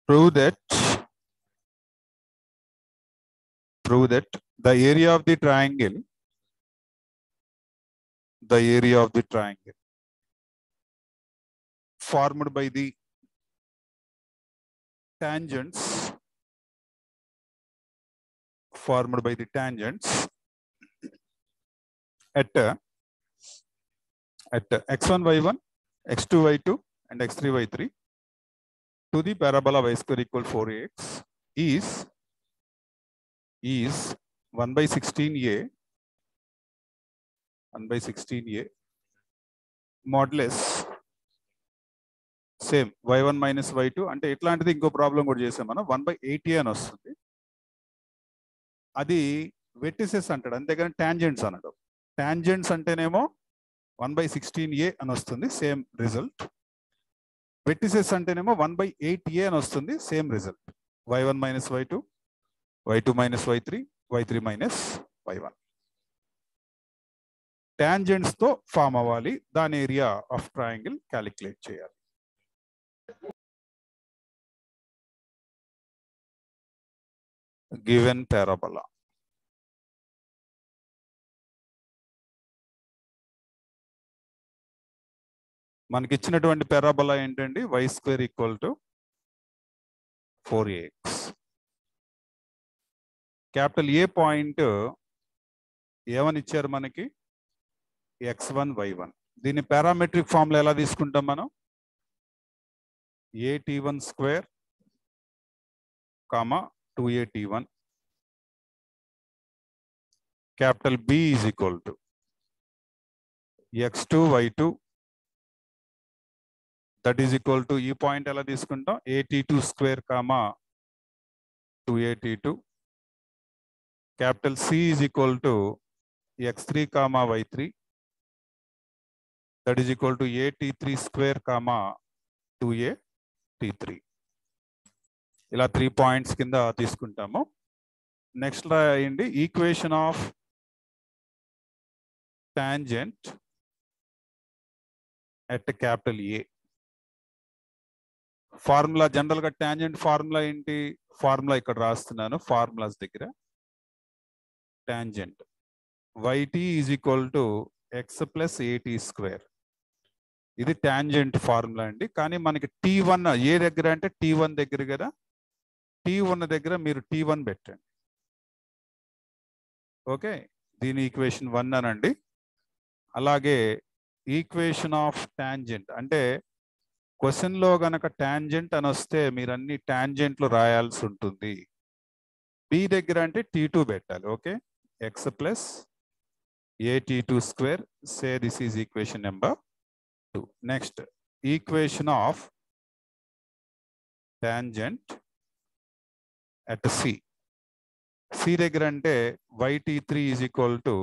prove that the area of the triangle formed by the tangents at x1 y1 x2 y2 and x3 y3 to the parabola y square equal 4ax is 1/16a modulus same y1 minus y2 అంటే ఇట్లాంటిది ఇంకో problem కూడా చేసాం మనం 1/8a అని వస్తుంది. అది vertices అంటాడు, అంతేగాని టాంజెంట్స్ అనడు. టాంజెంట్స్ అంటేనేమో 1/16a అని వస్తుంది, సేమ్ రిజల్ట్. వెర్టిసెస్ అంటేనేమో 1/8a అని వస్తుంది, same result. y1 minus y2, y2 minus y3, y3 minus y1. Tangents తో ఫామ్ అవ్వాలి, దాని ఏరియా ఆఫ్ ట్రయాంగిల్ క్యాలిక్యులేట్ చేయాలి. గివెన్ పారాబోలా మనకి ఇచ్చినటువంటి పారాబోలా ఏంటండి? y square equal to 4ax. Capital A point ఏమని ఇచ్చారు మనకి? x1 y1. దీన్ని పారామెట్రిక్ ఫార్ములా ఎలా తీసుకుంటాం మనం? at1 square comma 2at1 capital B is equal to x2 y2 that is equal to, ఈ పాయింట్ ఎలా తీసుకుంటాం? at2 square comma 2at2 capital C is equal to x3 comma y3 that is equal to at3 square comma 2at3. ఇలా 3 points కింద తీసుకుంటాము. Next రాయండి, equation of tangent at capital A. Formula general గా tangent formula ఏంటి? Formula ఇక్కడ రాస్తున్నాను, formulas దగ్గర. Tangent yt is equal to x plus at square. ఇది టాంజెంట్ ఫార్ములా అండి. కానీ మనకి t1 ఏ దగ్గర అంటే t1 దగ్గర కదా, t1 దగ్గర మీరు t1 పెట్టండి. ఓకే, దీని ఈక్వేషన్ 1 అనండి. అలాగే ఈక్వేషన్ ఆఫ్ టాంజెంట్ అంటే క్వశ్చన్ లో గనక టాంజెంట్ అని వస్తే మీరు అన్ని టాంజెంట్లు రాయాల్సి ఉంటుంది. b దగ్గర అంటే t2 పెట్టాలి. Okay, x plus at2 square. Say this is equation number 2. Next equation of tangent at C. C దగ్గర అంటే yt3 is equal to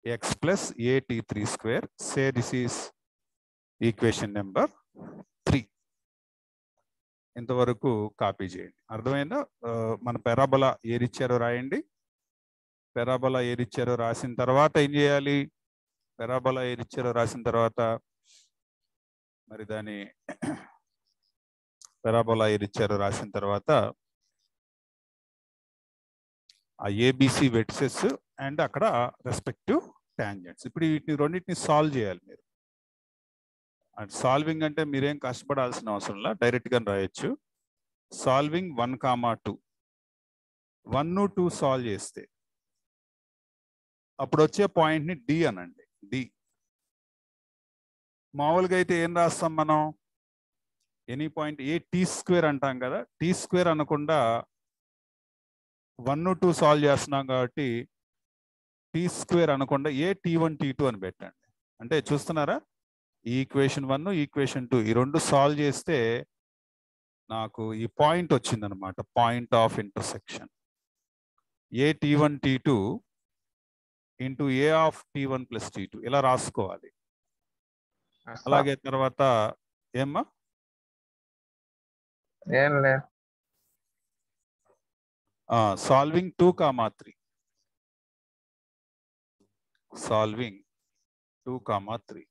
x plus at3 square. Say this is equation number 3. ఇంతవరకు copy చేయండి. అర్థమైందా? మన parabola ఏది ఇచ్చారో రాయండి. Parabola ఏది ఇచ్చారో రాసిన తర్వాత ఏం చేయాలి? పారాబోలా ఏది ఇచ్చారో రాసిన తర్వాత మరి దాని పారాబోలా ఏది ఇచ్చారో రాసిన తర్వాత ఆ ఏబిసి వెర్టిసెస్ అండ్ అక్కడ రెస్పెక్టివ్ టాంజెంట్స్. ఇప్పుడు వీటిని రెండింటిని సాల్వ్ చేయాలి మీరు. అండ్ సాల్వింగ్ అంటే మీరేం కష్టపడాల్సిన అవసరం లేదు, డైరెక్ట్ గా రాయొచ్చు. సాల్వింగ్ 1, 2 1, 2 సాల్వ్ చేస్తే అప్పుడు వచ్చే పాయింట్ ని డి అనండి. డి మామూలుగా అయితే ఏం రాస్తాం మనం? ఎనీ పాయింట్ ఏ టీ స్క్వేర్ అంటాం కదా, టీ స్క్వేర్ అనకుండా 1, 2 సాల్వ్ చేస్తున్నాం కాబట్టి టీ స్క్వేర్ అనకుండా ఏ t1 t2 అని పెట్టండి. అంటే చూస్తున్నారా, ఈ ఈక్వేషన్ 1 ఈక్వేషన్ 2 ఈ రెండు సాల్వ్ చేస్తే నాకు ఈ పాయింట్ వచ్చిందనమాట, point of intersection. A t1 t2 into A of t1 plus t2 ఇలా రాసుకోవాలి. అలాగే తర్వాత ఏమ్మా? ఏం లేదు, సాల్వింగ్ 2, 3 సాల్వింగ్ 2, 3.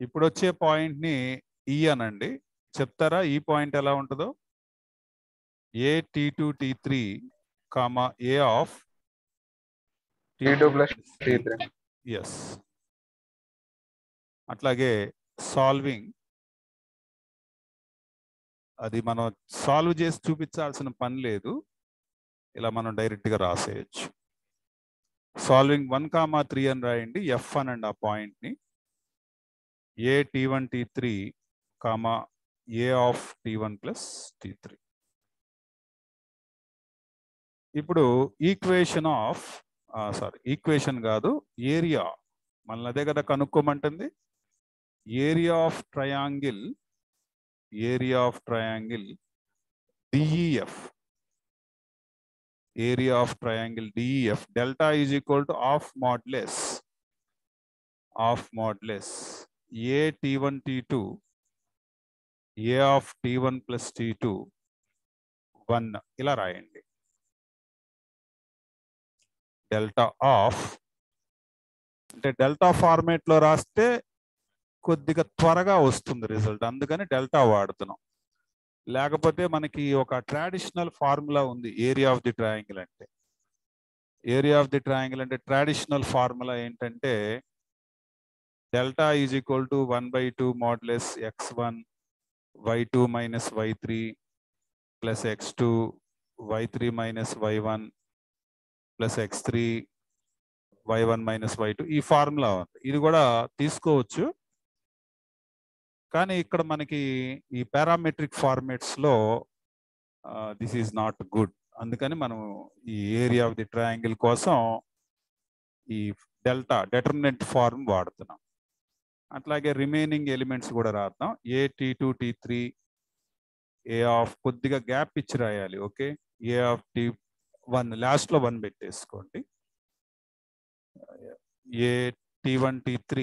ఇప్పుడు వచ్చే పాయింట్ ని ఈ అనండి. చెప్తారా ఈ పాయింట్ ఎలా ఉంటుందో? A T2 T3 comma A of T2 plus T3. Yes. అట్లాగే సాల్వింగ్, అది మనం సాల్వ్ చేసి చూపించాల్సిన పని లేదు, ఇలా మనం డైరెక్ట్గా రాసేయచ్చు. సాల్వింగ్ 1, 3 అని రాయండి, ఎఫ్ అనండి ఆ పాయింట్ని. A T1 T3 comma A of T1 plus T3. ఇప్పుడు ఈక్వేషన్ ఆఫ్ ఈక్వేషన్ కాదు, ఏరియా మనల్ని అదే కదా కనుక్కోమంటుంది. Area of triangle DEF, area of triangle DEF delta is equal to of modulus A T1 T2 A of T1 plus T2 1 ఇలా రాయండి. Delta of అంటే delta format లో రాస్తే కొద్దిగా త్వరగా వస్తుంది రిజల్ట్, అందుకని డెల్టా వాడుతున్నాం. లేకపోతే మనకి ఒక ట్రాడిషనల్ ఫార్ములా ఉంది ఏరియా ఆఫ్ ది ట్రయాంగిల్ అంటే. ఏరియా ఆఫ్ ది ట్రయాంగిల్ అంటే ట్రాడిషనల్ ఫార్ములా ఏంటంటే delta is equal to 1/2 modulus x1 y2 minus y3 plus x2 y3 minus y1 plus x3 y1 minus y2. ఈ ఫార్ములా ఉంది, ఇది కూడా తీసుకోవచ్చు. కానీ ఇక్కడ మనకి ఈ పారామెట్రిక్ ఫార్మేట్స్ లో దిస్ ఈజ్ నాట్ గుడ్, అందుకని మనం ఈ ఏరియా ఆఫ్ ది ట్రయాంగిల్ కోసం ఈ డెటర్మినెంట్ ఫార్మ్ వాడుతున్నాం. అట్లాగే రిమైనింగ్ ఎలిమెంట్స్ కూడా రాద్దాం. ఏ T2 T3 ఏ ఆఫ్ కొద్దిగా గ్యాప్ ఇచ్చి రాయాలి, okay. A of T1 last లో 1 పెట్టేసుకోండి. ఏ T1 T3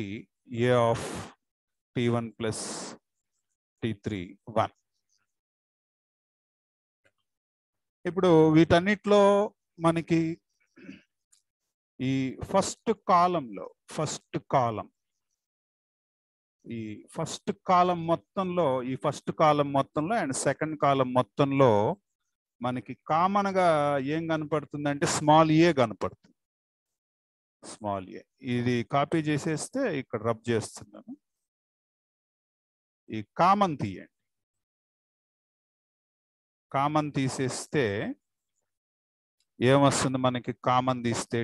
A of T1 plus T3 1. ఇప్పుడు వీటన్నిటిలో మనకి ఈ ఫస్ట్ కాలం మొత్తంలో అండ్ సెకండ్ కాలం మొత్తంలో మనకి కామన్ గా ఏం కనపడుతుంది అంటే స్మాల్ ఏ కనపడుతుంది. స్మాల్ ఏ ఇది కాపీ చేసేస్తే ఇక్కడ రబ్ చేస్తున్నాను. ఈ కామన్ తీయండి, కామన్ తీసేస్తే ఏమొస్తుంది మనకి? కామన్ తీస్తే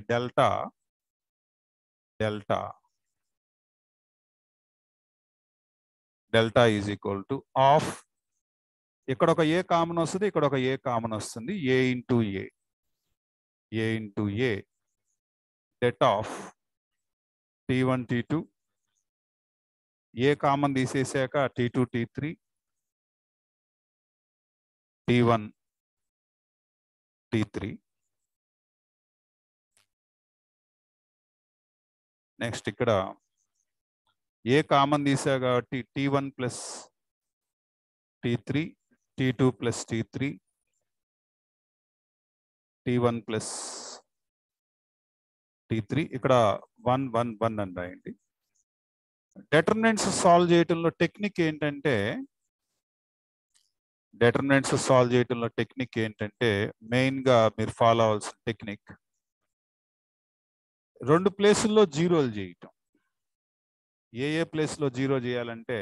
delta is equal to of, ఇక్కడ ఒక ఏ కామన్ వస్తుంది, ఇక్కడ ఒక ఏ కామన్ వస్తుంది, A into A det of T1 T2 A common తీసేసాక T2 T3 T1 T3. Next ఇక్కడ ఏ కామన్ తీసా కాబట్టి T1 plus T3 T2 plus T3 T1 plus T3 ఇక్కడ 1 1 1 అని రాయండి. డెటర్మినెంట్స్ సాల్వ్ చేయటంలో టెక్నిక్ ఏంటంటే మెయిన్ గా మీరు ఫాలో అవ్వాల్సిన టెక్నిక్ 2 ప్లేసుల్లో జీరోలు చేయటం. ఏ ప్లేస్ లో జీరో చేయాలంటే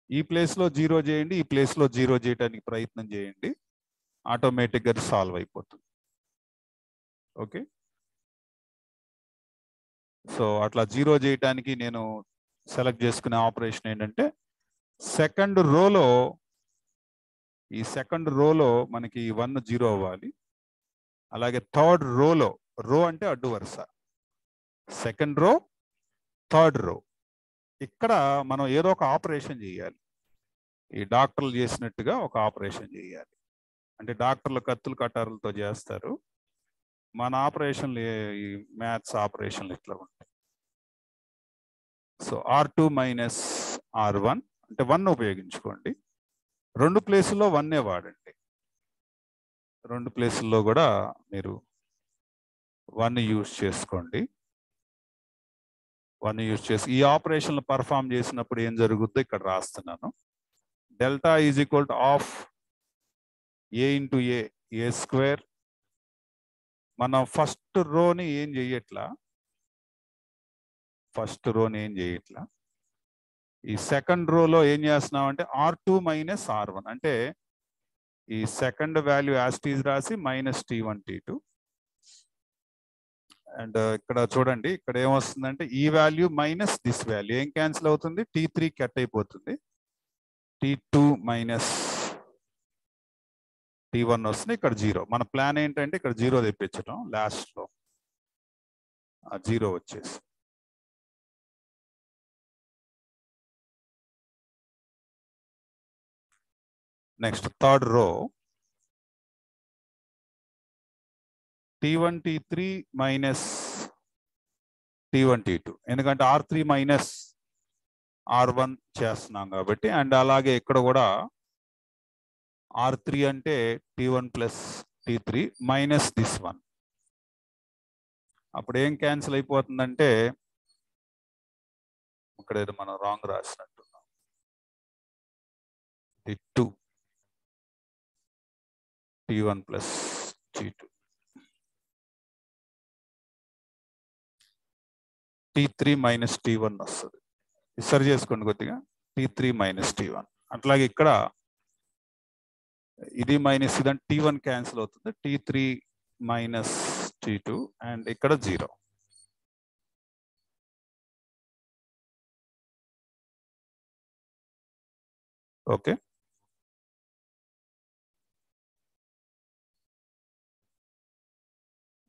ఈ ప్లేస్ లో జీరో చేయండి, ఈ ప్లేస్ లో జీరో చేయడానికి ప్రయత్నం చేయండి, ఆటోమేటిక్గా సాల్వ్ అయిపోతుంది. ఓకే, సో అట్లా జీరో చేయడానికి నేను సెలెక్ట్ చేసుకునే ఆపరేషన్ ఏంటంటే సెకండ్ రోలో మనకి 1 0 అవ్వాలి. అలాగే థర్డ్ రో అంటే అడ్డు వరుస, సెకండ్ రో థర్డ్ రో, ఇక్కడ మనం ఏదో ఒక ఆపరేషన్ చేయాలి. ఈ డాక్టర్లు చేసినట్టుగా ఒక ఆపరేషన్ చేయాలి. అంటే డాక్టర్లు కత్తులు కటారులతో చేస్తారు, మన ఆపరేషన్లు ఈ మ్యాథ్స్ ఆపరేషన్లు ఇట్లా ఉంటాయి. సో R2 మైనస్ R1 అంటే 1 ఉపయోగించుకోండి. 2 ప్లేసుల్లో 1 వాడండి. 2 ప్లేసుల్లో కూడా మీరు 1 యూజ్ చేసుకోండి. 1 యూజ్ చేసి ఈ ఆపరేషన్లు పర్ఫామ్ చేసినప్పుడు ఏం జరుగుద్దో ఇక్కడ రాస్తున్నాను. Delta is equal to of A into A square. మనం ఫస్ట్ రోని ఏం చెయ్యట్లా, ఈ సెకండ్ రోలో ఏం చేస్తున్నాం అంటే R2 మైనస్ R1, అంటే ఈ సెకండ్ వాల్యూ యాజ్ టీజ్ రాసి మైనస్ T1 T2. అండ్ ఇక్కడ చూడండి, ఇక్కడ ఏమొస్తుందంటే ఈ వాల్యూ మైనస్ దిస్ వాల్యూ ఏం క్యాన్సిల్ అవుతుంది, T3 కట్ అయిపోతుంది, T2 మైనస్ T1 వస్తుంది, ఇక్కడ 0. మన ప్లాన్ ఏంటంటే ఇక్కడ 0 తెప్పించడం, లాస్ట్ లో ఆ 0 వచ్చేసి. Next third row T1 T3 minus T1 T2, ఎందుకంటే R3 మైనస్ R1 చేస్తున్నాం కాబట్టి. అండ్ అలాగే ఇక్కడ కూడా R3 అంటే T1 plus T3 minus this 1. అప్పుడు ఏం క్యాన్సిల్ అయిపోతుందంటే, ఇక్కడ ఏదో మనం wrong రాసినట్టున్నాం, T2 T1 plus T2, T3 minus T1 వస్తుంది. సరి చేసుకోండి కొద్దిగా, T3 మైనస్ T1. అట్లాగే ఇక్కడ ఇది మైనస్ ఇదంటే T1 క్యాన్సిల్ అవుతుంది, T3 మైనస్ T2, అండ్ ఇక్కడ 0. Okay,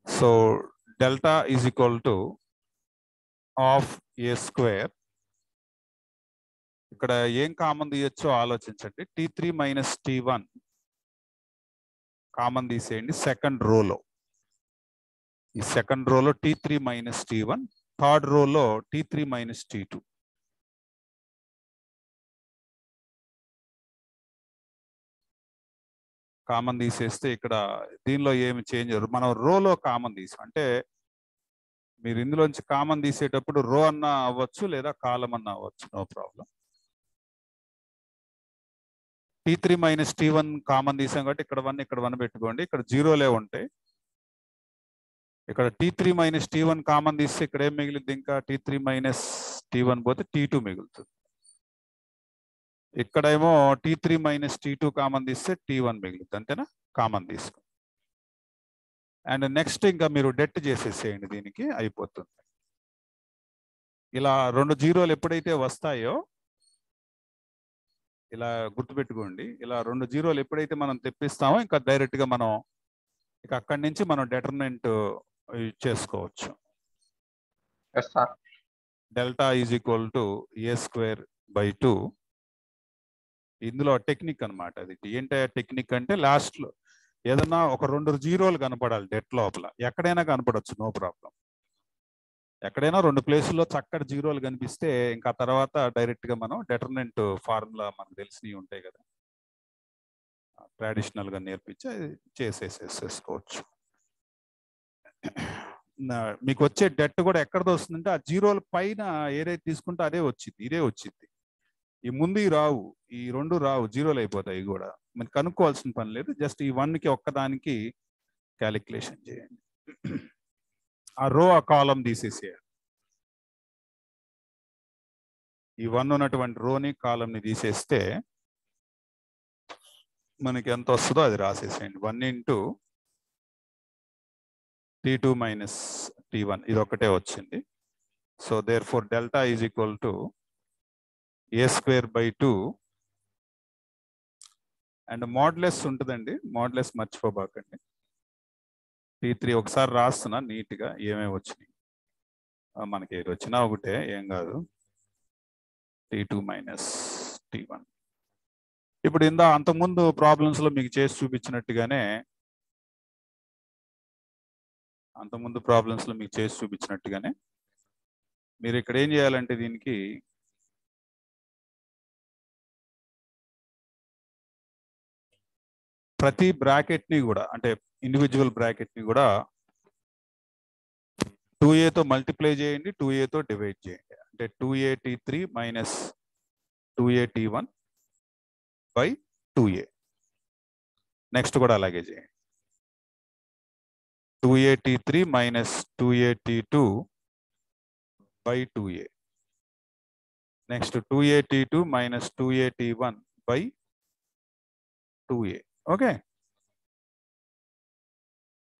so delta is equal to of A square. ఇక్కడ ఏం కామన్ తీయచ్చో ఆలోచించండి. T3 మైనస్ T1 కామన్ తీసేయండి సెకండ్ రోలో. ఈ సెకండ్ రోలో T3 మైనస్ T1, థర్డ్ రోలో T3 మైనస్ T2. కామన్ తీసేస్తే ఇక్కడ దీనిలో ఏమి చేంజ్, మనం రోలో కామన్ తీసాం అంటే మీరు ఇందులోంచి కామన్ తీసేటప్పుడు రో అన్నా అవ్వచ్చు లేదా కాలం అన్నా అవ్వచ్చు, no problem. T3 minus T1 common తీసాం కాబట్టి ఇక్కడ 1 ఇక్కడ 1 పెట్టుకోండి, ఇక్కడ 0లే ఉంటాయి. ఇక్కడ T3 మైనస్ T1 కామన్ తీస్తే ఇక్కడ ఏం మిగిలింది, ఇంకా T3 మైనస్ T1 పోతే T2 మిగులుతుంది. ఇక్కడేమో T3 మైనస్ T2 కామన్ తీస్తే T1 మిగులుతుంది, అంతేనా, కామన్ తీసుకో. అండ్ నెక్స్ట్ ఇంకా మీరు డెట్ చేసేసేయండి, దీనికి అయిపోతుంది. ఇలా 2 జీరోలు ఎప్పుడైతే వస్తాయో, ఇలా గుర్తుపెట్టుకోండి, ఇలా 2 జీరోలు ఎప్పుడైతే మనం తెప్పిస్తామో ఇంకా డైరెక్ట్ గా మనం ఇక అక్కడి నుంచి మనం డెటర్మినెంట్ చేసుకోవచ్చు. Delta is equal to A square by 2. ఇందులో టెక్నిక్ అనమాట అది. ఏంటి టెక్నిక్ అంటే, లాస్ట్ లో ఏదన్నా ఒక 2 జీరోలు కనపడాలి డెట్ లోపల, ఎక్కడైనా కనపడవచ్చు, నో ప్రాబ్లం. ఎక్కడైనా 2 ప్లేసుల్లో చక్కటి జీరోలు కనిపిస్తే ఇంకా తర్వాత డైరెక్ట్ గా మనం డెటర్మినెంట్ ఫార్ములా మనకు తెలిసినవి ఉంటాయి కదా, ట్రెడిషనల్ గా నేర్పించి చేసేసుకోవచ్చు. మీకు వచ్చే డెట్ కూడా ఎక్కడితో వస్తుందంటే, ఆ జీరోల పైన ఏదైతే తీసుకుంటే అదే వచ్చింది, ఇదే వచ్చింది. ఈ ముందు రావు, ఈ 2 రావు, జీరోలు అయిపోతాయి కూడా. మీరు కనుక్కోవాల్సిన పని లేదు, జస్ట్ ఈ 1కి ఒక్కదానికి క్యాలిక్యులేషన్ చేయండి. ఆ రో ఆ కాలం తీసేసేయాలి. ఈ 1 ఉన్నటువంటి రోని కాలంని తీసేస్తే మనకి ఎంత వస్తుందో అది రాసేసేయండి. 1 ఇంటూ T2 మైనస్ T1, ఇది ఒకటే వచ్చింది. So therefore delta is equal to A square by 2. And modulus ఉంటుందండి, మోడ్లెస్ మర్చిపోబాకండి. T3 ఒకసారి రాస్తున్నా నీట్గా ఏమేమి వచ్చినాయి, మనకి ఏది వచ్చినా ఒకటే, ఏం కాదు. T2 minus T1. ఇప్పుడు అంతకుముందు ప్రాబ్లమ్స్లో మీకు చేసి చూపించినట్టుగానే, మీరు ఇక్కడ ఏం చేయాలంటే, దీనికి ప్రతి బ్రాకెట్ని కూడా, అంటే ఇండివిజువల్ బ్రాకెట్ని కూడా 2aతో మల్టిప్లై చేయండి, 2aతో డివైడ్ చేయండి. అంటే 2a T3 minus 2a T1 by 2a. Next కూడా అలాగే చేయండి. 2at3 minus 2at2 by 2a. Next 2at2 minus 2at1 by 2a. Okay,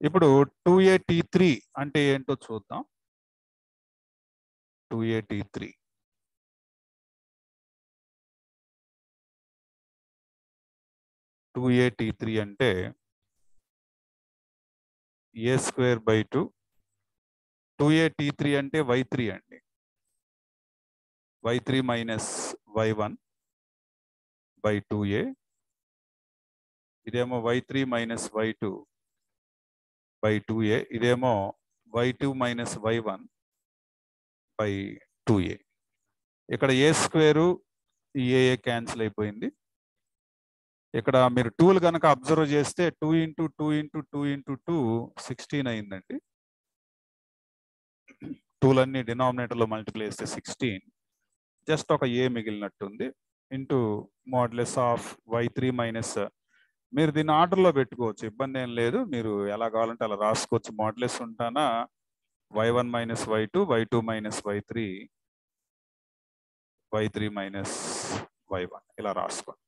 ఇప్పుడు 2at3 అంటే ఏంటో చూద్దాం. 2at3 అంటే a square by 2. 2at3 అంటే y3 అండి. y3 minus y1 by 2a. ఇదేమో y3 minus y2 by 2a. ఇదేమో y2 minus y1 by 2a. ఇక్కడ a స్క్వేరు ఈ a క్యాన్సిల్ అయిపోయింది. ఇక్కడ మీరు టూల్ కనుక అబ్జర్వ్ చేస్తే 2 into 2 into 2 into 2 16 అయిందండి. టూల్ అన్ని డినామినేటర్లో మల్టిప్లై చేస్తే 16, జస్ట్ ఒక ఏ మిగిలినట్టుంది. Into modulus of y3 minus, మీరు దీన్ని ఆర్డర్లో పెట్టుకోవచ్చు, ఇబ్బంది ఏం లేదు. మీరు ఎలా కావాలంటే అలా రాసుకోవచ్చు. మోడ్లెస్ ఉంటానా y1 minus y2, y2 minus y3, y3 minus y1 ఇలా రాసుకోండి.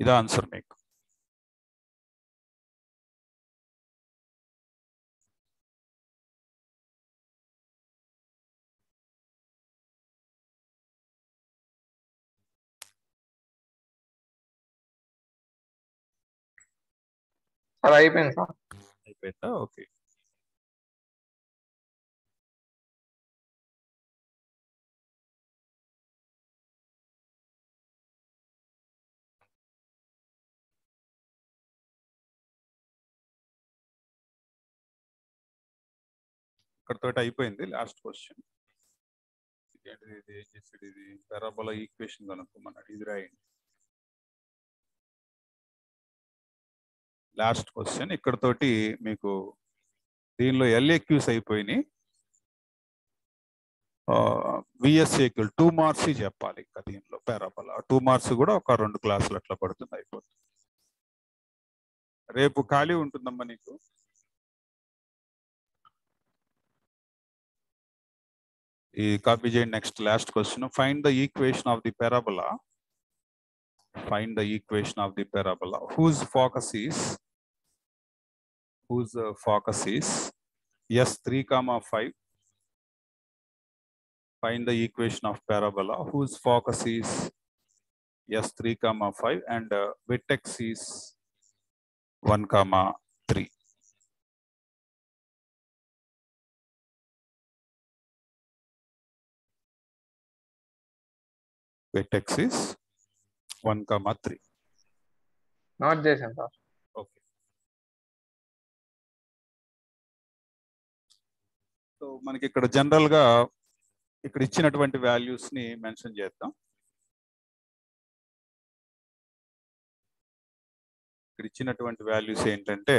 ఇదా ఆన్సర్ మీకు. సార్ అయిపోయింది సార్. అయిపోయిందా? ఓకే. ఇక్కడతోటి అయిపోయింది. లాస్ట్ క్వశ్చన్ ఇది ఏం చేసాడు, ఇది పారాబోలా ఈక్వేషన్ కనుక్కోమన్నాడు. ఇది రాయండి. లాస్ట్ క్వశ్చన్ ఇక్కడతోటి మీకు దీనిలో ఎల్ఏక్యూస్ అయిపోయినాయి. విఎస్ఏక్యూలు 2 మార్క్స్ చెప్పాలి. ఇంకా దీనిలో పారాబోలా 2 మార్క్స్ కూడా ఒక 2 క్లాసులు అట్లా పడుతుంది, అయిపోతుంది. రేపు ఖాళీ ఉంటుందమ్మా నీకు. ఈ కాపీ చేయండి. Next last question, find the equation of the parabola. Find the equation of the parabola whose focus is s3, 5. Find the equation of parabola whose focus is s3, 5 and vertex is 1, 3. Vertex is 1, 3. Note చేశాను sir. Okay, so మనకి ఇక్కడ general గా ఇక్కడ ఇచ్చినటువంటి values ని mention చేద్దాం. ఇక్కడ ఇచ్చినటువంటి వాల్యూస్ ఏంటంటే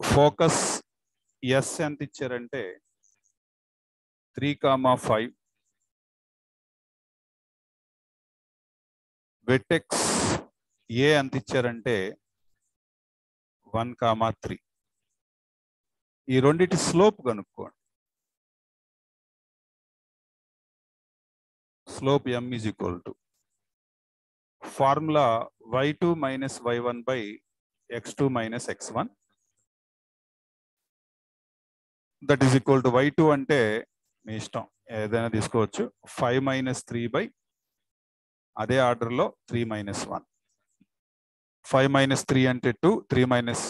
ఫోకస్ ఎస్ ఎంత ఇచ్చారంటే 3, 5. వెటెక్స్ ఏ ఎంత ఇచ్చారంటే 1, 3. ఈ రెండిటి స్లోప్ కనుక్కోండి. Slope m is equal to formula y2 minus y1 by x2 minus x1. That is equal to y2 అంటే మీ ఇష్టం ఏదైనా తీసుకోవచ్చు. 5 minus 3 by అదే ఆర్డర్లో 3 minus 1. 5 minus 3 అంటే 2, 3 minus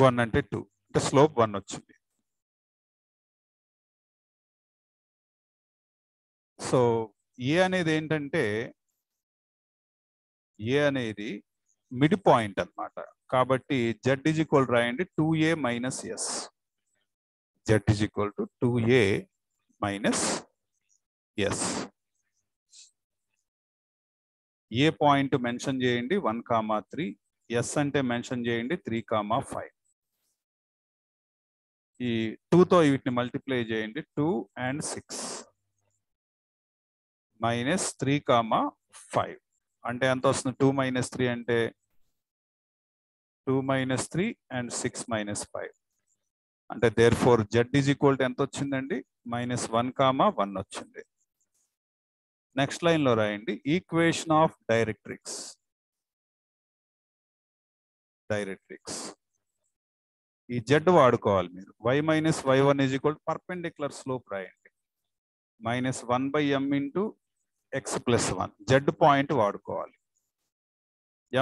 1 అంటే 2, అంటే స్లోప్ 1 వచ్చింది. సో ఏ అనేది ఏంటంటే ఏ అనేది మిడ్ పాయింట్ అన్నమాట. కాబట్టి z is equal రాయండి 2a minus s. z is equal to 2a minus s. A point mention చేయండి 1,3, ఎస్ అంటే మెన్షన్ చేయండి 3,5. ఈ 2తో వీటిని మల్టిప్లై చేయండి. 2 and 6 మైనస్ 3,5 అంటే ఎంత వస్తుంది? 2 - 3 అంటే 2 - 3 and 6 - 5 అంటే therefore Z is equal to ఎంత వచ్చిందండి? -1,1 వచ్చింది. నెక్స్ట్ లైన్ లో రాయండి ఈక్వేషన్ ఆఫ్ డైరెక్ట్రిక్స్. ఈ జెడ్ వాడుకోవాలి మీరు. y - y1 is equal to perpendicular slope రాయండి. -1/m into x+1 Z point వాడుకోవాలి.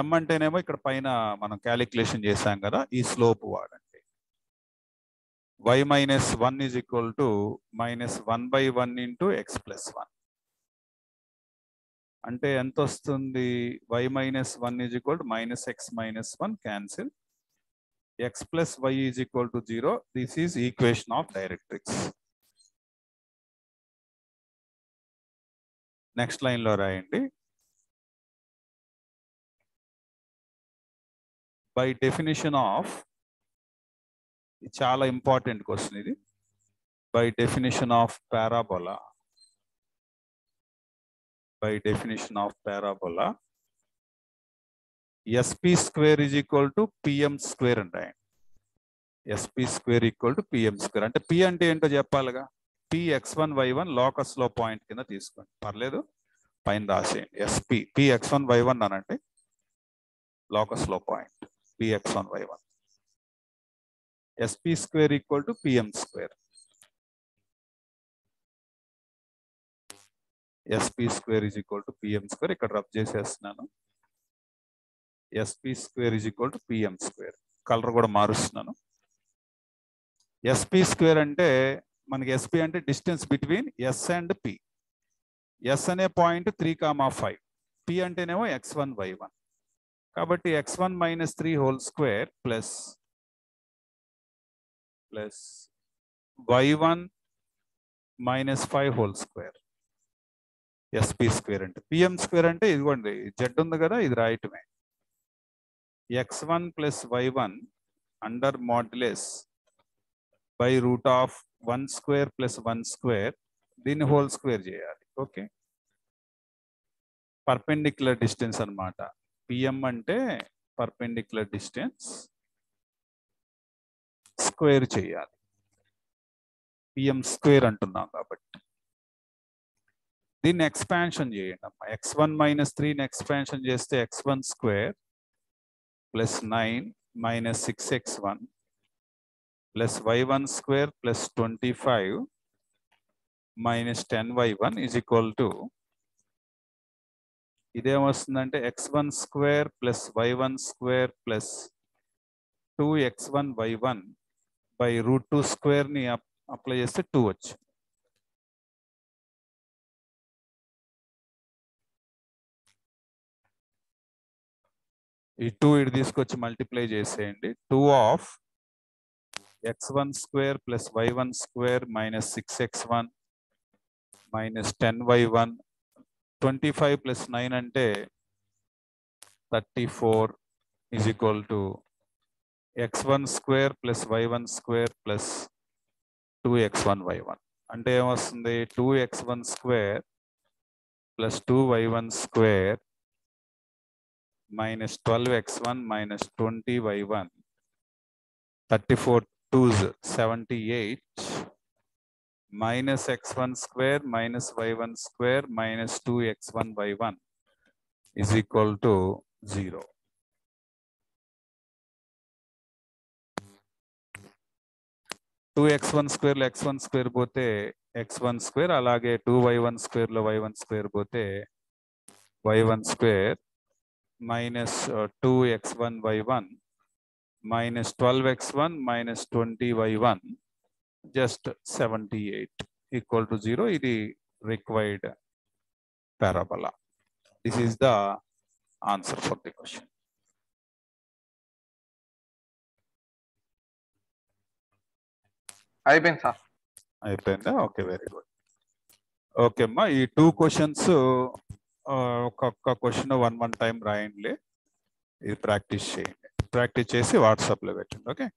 m అంటేనేమో ఇక్కడ పైన మనం క్యాలిక్యులేషన్ చేశాం కదా, ఈ స్లోప్ వాడండి. y - 1 is equal to -1/1 into x+1 అంటే ఎంత వస్తుంది? y - 1 is equal to -x - 1 cancel, x plus y is equal to 0. This is equation of directrix. Next line lo rayandi. By definition of, chala important question idi. By definition of parabola. SP square is equal to PM square and right. SP square equal to PM square. అంటే P అంటే ఏంటో చెప్పాలిగా. P x1 y1 locus లో point కింద తీసుకోండి, పర్లేదు పైన రాసేయండి. SP P x1 y1 అనండి, locus లో point P x1 y1. SP square equal to PM square. SP square is equal to PM square. ఇక్కడ రబ్ చేసేస్తున్నాను. SP square is equal to PM square. Colour కూడా మారుస్తున్నాను. SP square అంటే మనకి SP అంటే distance between S and P. S అనే point 3,5, P అంటేనేమో x1 y1. కాబట్టి x1 - 3 whole square plus y1 - 5 whole square. SP square అంటే. PM square అంటే ఇదిగోండి జెడ్ ఉంది కదా, ఇది రాయటమే. x1 + y1 under modulus by root of 1 square + 1 square, దీన్ని హోల్ స్క్వేర్ చేయాలి. ఓకే, పర్పెండిక్యులర్ డిస్టెన్స్ అన్నమాట. PM అంటే పర్పెండిక్యులర్ డిస్టెన్స్ స్క్వేర్ చేయాలి. PM స్క్వేర్ అంటున్నాం కాబట్టి దీన్ని ఎక్స్పాన్షన్ చేయండి అమ్మా. x1 - 3ని ఎక్స్పాన్షన్ చేస్తే x1 స్క్వేర్ ప్లస్ 9 - 6x1 ప్లస్ y1 square plus 25 - 10y1 is equal to, ఇదేమొస్తుందంటే x1 square plus y1 square plus 2x1 y1 by root 2 square ని అప్లై చేస్తే 2 వచ్చింది. ఈ 2 ఇటు తీసుకొచ్చి మల్టిప్లై చేసేయండి. 2 of x1 square plus y1 square minus 6x1 minus 10y1, 25 plus 9 అంటే 34 is equal to x1 square plus y1 square plus 2x1 y1 అంటే ఏమొస్తుంది? 2x1 square plus 2y1 square minus 12x1 minus 20y1, 34 2s 78 minus x1 square minus y1 square minus 2x1 y1 is equal to 0. Two x1 square లో x1 square పోతే x1 square, అలాగే 2y1 square లో y1 square పోతే y1 square minus 2x1 y1 minus 12x1 minus 20y1 just 78 equal to 0. ఇది required parabola. This is the answer for the question. అయిపోయింది sir. అయిపోయిందా? Okay, very good. Okay అమ్మా, ఈ 2 questions ఒక్కొక్క question one time రాయండి. ఇది practice చేయండి. Practice చేసి వాట్సాప్లో పెట్టండి. ఓకే.